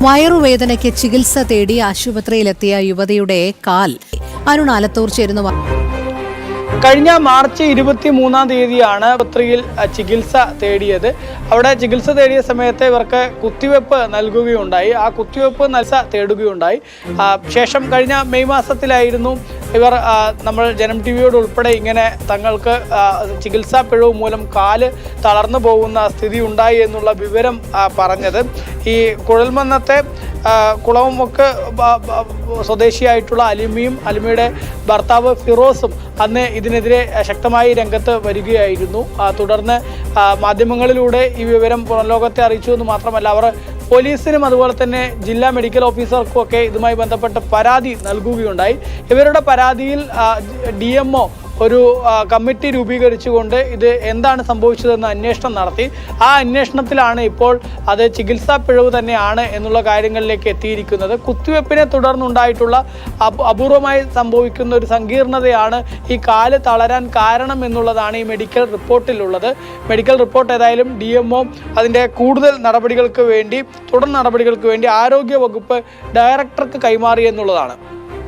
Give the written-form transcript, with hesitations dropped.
വയറുവേദനയ്ക്ക് ചികിത്സ തേടി ആശുപത്രിയിലെത്തിയ യുവതിയുടെ കാൽ അരുൺ ആലത്തൂർ ചേരുന്ന കഴിഞ്ഞ മാർച്ച് 23-ാം തീയതിയാണ് ആശുപത്രിയിൽ ചികിത്സ തേടിയത്. അവിടെ ചികിത്സ തേടിയ സമയത്ത് ഇവർക്ക് കുത്തിവെപ്പ് നൽകുകയുണ്ടായി. ആ കുത്തിവെപ്പ് തേടുകയുണ്ടായി. ശേഷം കഴിഞ്ഞ മെയ് മാസത്തിലായിരുന്നു ഇവർ നമ്മൾ ജനം ടിവിയോട് ഉൾപ്പെടെ ഇങ്ങനെ തങ്ങൾക്ക് ചികിത്സാ പിഴവ് മൂലം കാല് തളർന്നു പോകുന്ന സ്ഥിതി ഉണ്ടായി എന്നുള്ള വിവരം പറഞ്ഞത്. ഈ കുഴൽമന്നത്തെ കുളവുമൊക്കെ സ്വദേശിയായിട്ടുള്ള അലിമയുടെ ഭർത്താവ് ഫിറോസും അന്ന് ഇതിനെതിരെ ശക്തമായി രംഗത്ത് വരികയായിരുന്നു. തുടർന്ന് മാധ്യമങ്ങളിലൂടെ ഈ വിവരം പുറംലോകത്തെ അറിയിച്ചു എന്ന് മാത്രമല്ല, അവർ പോലീസിനും അതുപോലെ തന്നെ ജില്ലാ മെഡിക്കൽ ഓഫീസർക്കും ഒക്കെ ഇതുമായി ബന്ധപ്പെട്ട് പരാതി നൽകുകയുണ്ടായി. ഇവരുടെ പരാതിയിൽ DMO ഒരു കമ്മിറ്റി രൂപീകരിച്ചുകൊണ്ട് ഇത് എന്താണ് സംഭവിച്ചതെന്ന് അന്വേഷണം നടത്തി. ആ അന്വേഷണത്തിലാണ് ഇപ്പോൾ അത് ചികിത്സാ പിഴവ് തന്നെയാണ് എന്നുള്ള കാര്യങ്ങളിലേക്ക് എത്തിയിരിക്കുന്നത്. കുത്തിവെപ്പിനെ തുടർന്നുണ്ടായിട്ടുള്ള അപൂർവമായി സംഭവിക്കുന്ന ഒരു സങ്കീർണതയാണ് ഈ കാല് തളരാൻ കാരണം എന്നുള്ളതാണ് ഈ മെഡിക്കൽ റിപ്പോർട്ടിലുള്ളത്. മെഡിക്കൽ റിപ്പോർട്ട് ഏതായാലും DMO അതിൻ്റെ കൂടുതൽ നടപടികൾക്ക് വേണ്ടി തുടർ നടപടികൾക്ക് വേണ്ടി ആരോഗ്യ വകുപ്പ് ഡയറക്ടർക്ക് കൈമാറി എന്നുള്ളതാണ്.